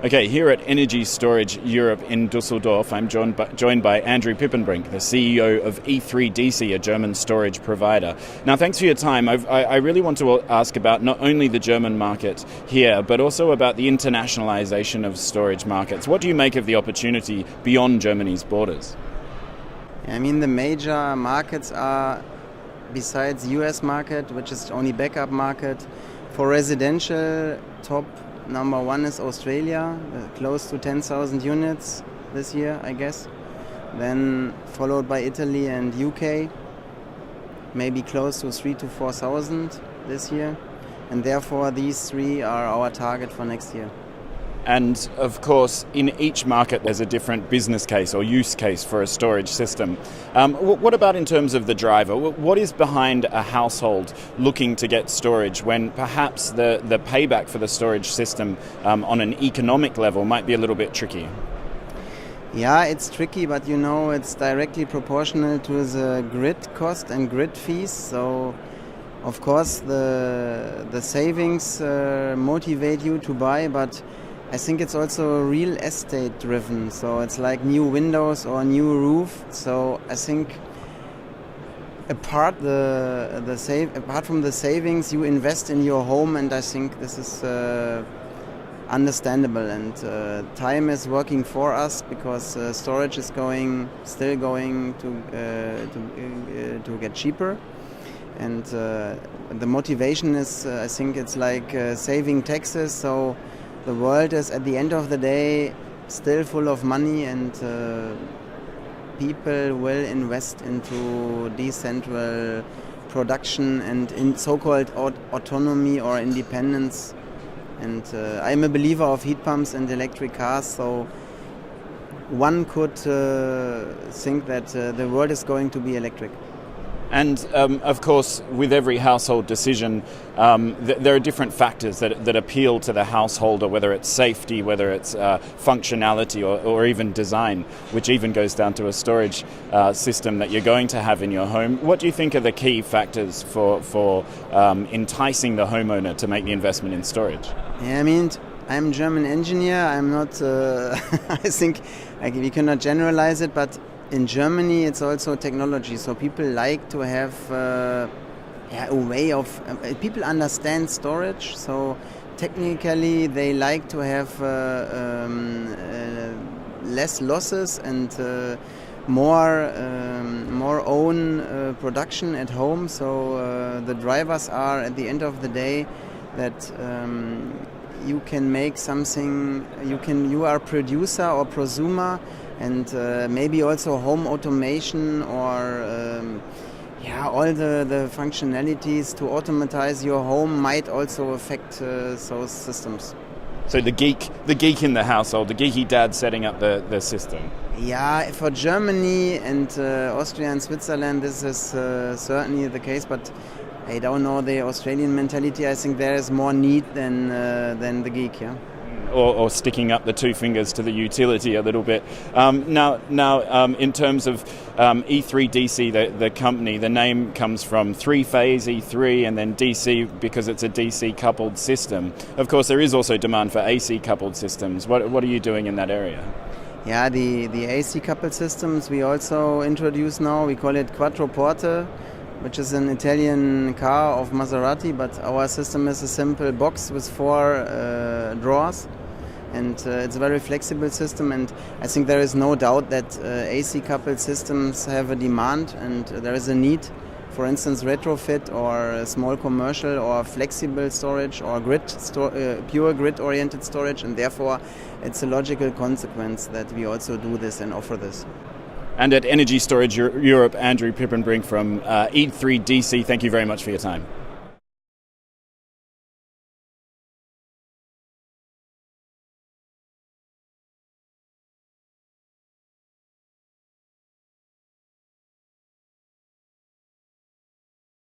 Okay, here at Energy Storage Europe in Dusseldorf, I'm joined by Andreas Piepenbrink, the CEO of E3DC, a German storage provider. Now, thanks for your time. I really want to ask about not only the German market here, but also about the internationalization of storage markets. What do you make of the opportunity beyond Germany's borders? I mean, the major markets are, besides US market, which is only backup market, for residential, top number one is Australia, close to 10,000 units this year, I guess. Then followed by Italy and UK, maybe close to 3,000 to 4,000 this year. And therefore these three are our target for next year. And of course, in each market there's a different business case or use case for a storage system. What about in terms of the driver? What is behind a household looking to get storage when perhaps the payback for the storage system on an economic level might be a little bit tricky? Yeah, it's tricky, but it's directly proportional to the grid cost and grid fees. So of course the savings motivate you to buy, but I think it's also real estate driven, so it's like new windows or new roof. So I think apart from the savings, you invest in your home, and I think this is understandable. And time is working for us because storage is still going to get cheaper. And the motivation is, I think it's like saving taxes. So the world is, at the end of the day, still full of money, and people will invest into decentral production and in so-called autonomy or independence. And I'm a believer of heat pumps and electric cars, so one could think that the world is going to be electric. And of course, with every household decision, there are different factors that appeal to the householder, whether it's safety, whether it's functionality, or even design, which even goes down to a storage system that you're going to have in your home. What do you think are the key factors for enticing the homeowner to make the investment in storage? Yeah, I mean, I'm a German engineer. I'm not. I think we cannot generalize it, but in Germany, it's also technology. So people like to have a way of... people understand storage. So technically, they like to have less losses and more own production at home. So the drivers are, at the end of the day, that you can make something... You are a producer or prosumer, and maybe also home automation or all the functionalities to automatize your home might also affect those systems. So the geek in the household, the geeky dad setting up the system. Yeah, for Germany and Austria and Switzerland, this is certainly the case, but I don't know the Australian mentality. I think there is more need than the geek, yeah. Or sticking up the two fingers to the utility a little bit. Now, in terms of E3DC, the company, the name comes from three-phase E3 and then DC because it's a DC coupled system. Of course, there is also demand for AC coupled systems. What are you doing in that area? Yeah, the AC coupled systems we also introduce now. We call it Quattroporte, which is an Italian car of Maserati, but our system is a simple box with 4 drawers. And it's a very flexible system, and I think there is no doubt that AC coupled systems have a demand, and there is a need, for instance, retrofit or small commercial or flexible storage or pure grid-oriented storage, and therefore it's a logical consequence that we also do this and offer this. And at Energy Storage Europe, Andreas Piepenbrink from E3DC, thank you very much for your time.